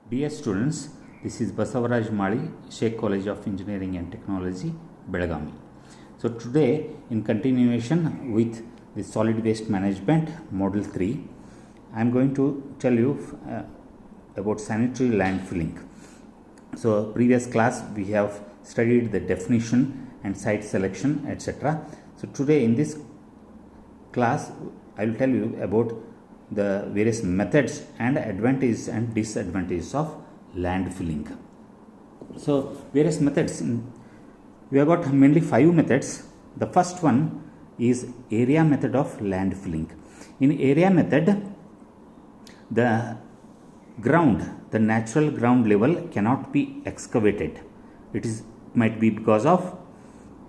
Dear students, this is Basavaraj Mali, Sheikh College of Engineering and Technology, Belagavi. So today, in continuation with the solid waste management model 3, I am going to tell you about sanitary landfilling. So previous class we have studied the definition and site selection, etc. So today in this class I will tell you about the various methods and advantages and disadvantages of landfilling. So various methods, we have got mainly 5 methods. The first one is area method of landfilling. In area method, the natural ground level cannot be excavated. It might be because of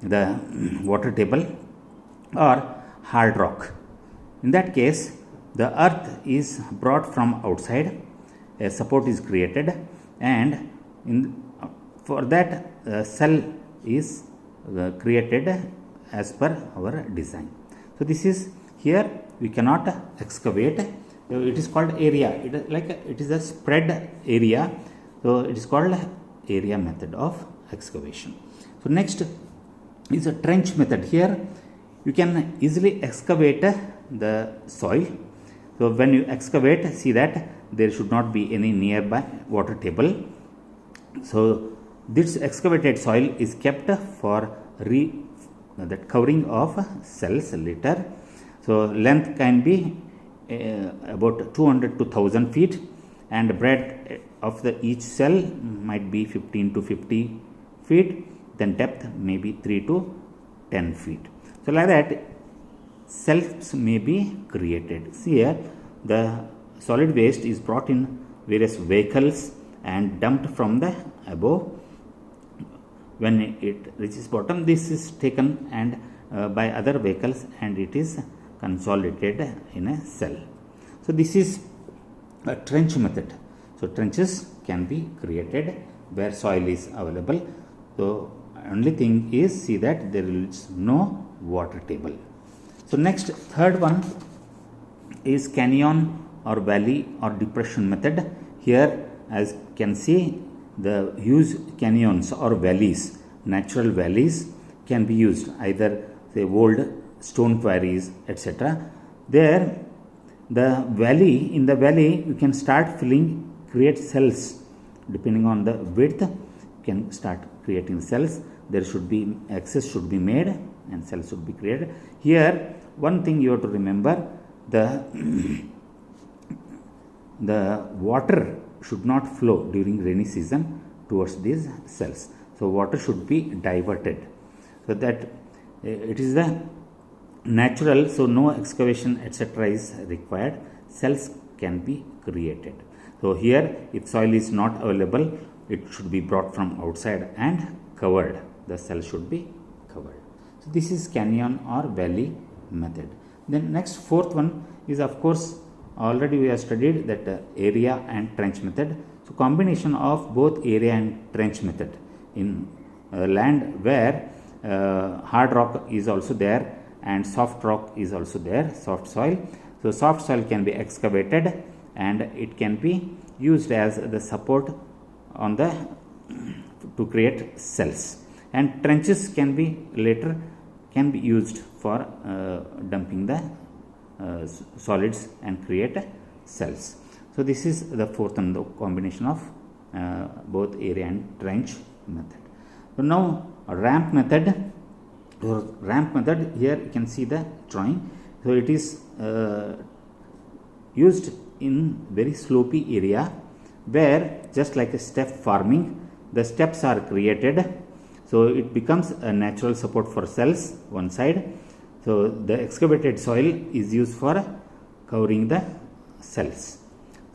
the water table or hard rock. In that case, the earth is brought from outside, a support is created, and for that cell is created as per our design. So this is here we cannot excavate. It is called area. It is a spread area. So it is called area method of excavation. So next is a trench method. Here you can easily excavate the soil. So when you excavate, see that there should not be any nearby water table. So this excavated soil is kept for that covering of cells later. So length can be about 200 to 1000 feet, and breadth of each cell might be 15 to 50 feet. Then depth may be 3 to 10 feet. So like that, cells may be created. See here, the solid waste is brought in various vehicles and dumped from the above. When it reaches bottom, this is taken and by other vehicles, and it is consolidated in a cell. So this is a trench method. So trenches can be created where soil is available. So only thing is, see that there is no water table. So next, third one is canyon or valley or depression method. Here, as you can see, the huge canyons or valleys, natural valleys, can be used, either say old stone quarries, etc. There, in the valley you can start filling, create cells. Depending on the width, you can start creating cells. There should be access should be made and cells should be created. Here, one thing you have to remember, the water should not flow during rainy season towards these cells. So water should be diverted, so that it is the natural, so no excavation etc. is required. Cells can be created. So here, if soil is not available, it should be brought from outside and covered. The cell should be covered. So this is canyon or valley method. Then next, fourth one is, of course, already we have studied that area and trench method. So combination of both area and trench method in land where hard rock is also there and soft rock is also there, soft soil. So soft soil can be excavated and it can be used as the support on to create cells. And trenches can be used for dumping the solids and create cells. So this is the fourth one, the combination of both area and trench method. So now ramp method. Here you can see the drawing. So it is used in very slopy area where, just like a step farming, the steps are created. So it becomes a natural support for cells one side. So the excavated soil is used for covering the cells.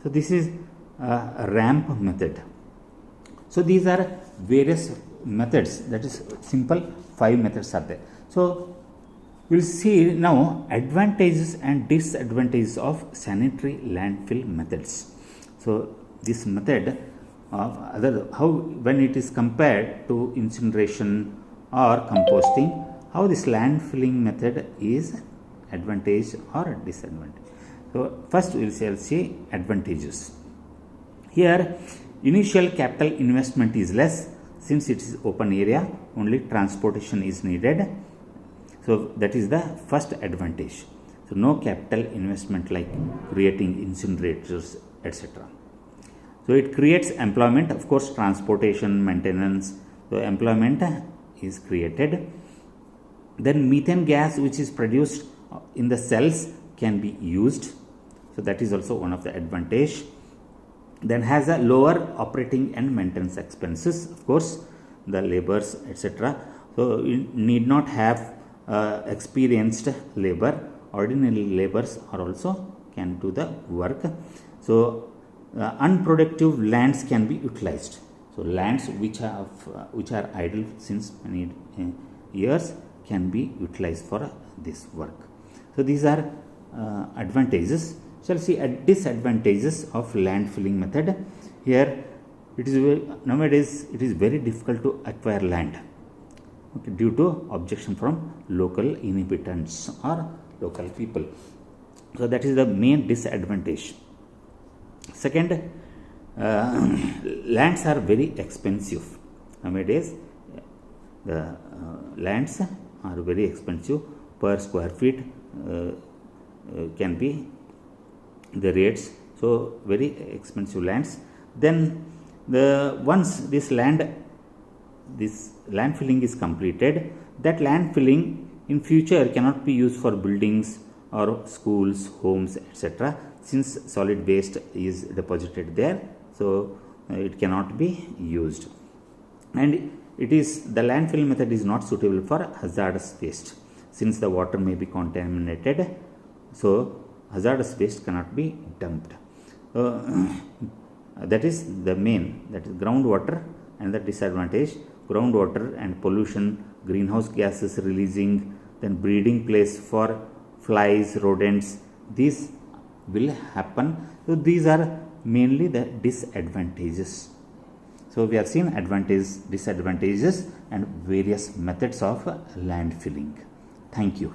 So this is a ramp method. So these are various methods, that is simple 5 methods are there. So we will see now advantages and disadvantages of sanitary landfill methods. So this method of when it is compared to incineration or composting, how this landfilling method is advantage or disadvantage. So first we will see advantages. Here Initial capital investment is less since it is open area, only transportation is needed. So that is the first advantage. So no capital investment like creating incinerators, etc. So it creates employment, of course, transportation, maintenance. So employment is created. Then methane gas which is produced in the cells can be used. So that is also one of the advantage. Then has a lower operating and maintenance expenses, of course, the labors, etc. So you need not have experienced labor. Ordinary laborers are also can do the work. So unproductive lands can be utilized. So lands which are idle since many years can be utilized for this work. So these are advantages. Shall see disadvantages of land filling method. Here it is nowadays it is very difficult to acquire land, okay, due to objection from local inhabitants or local people. So that is the main disadvantage. Second, lands are very expensive nowadays. The lands are very expensive per square feet. Can be the rates, so very expensive lands. Then once this land filling is completed, that land filling in future cannot be used for buildings or schools, homes, etc. since solid waste is deposited there, so it cannot be used. And the landfill method is not suitable for hazardous waste since the water may be contaminated, so hazardous waste cannot be dumped. That is the main, that is groundwater. And the disadvantage, groundwater and pollution, greenhouse gases releasing, then breeding place for flies, rodents, these will happen. So these are mainly the disadvantages. So we have seen advantages, disadvantages and various methods of land filling. Thank you.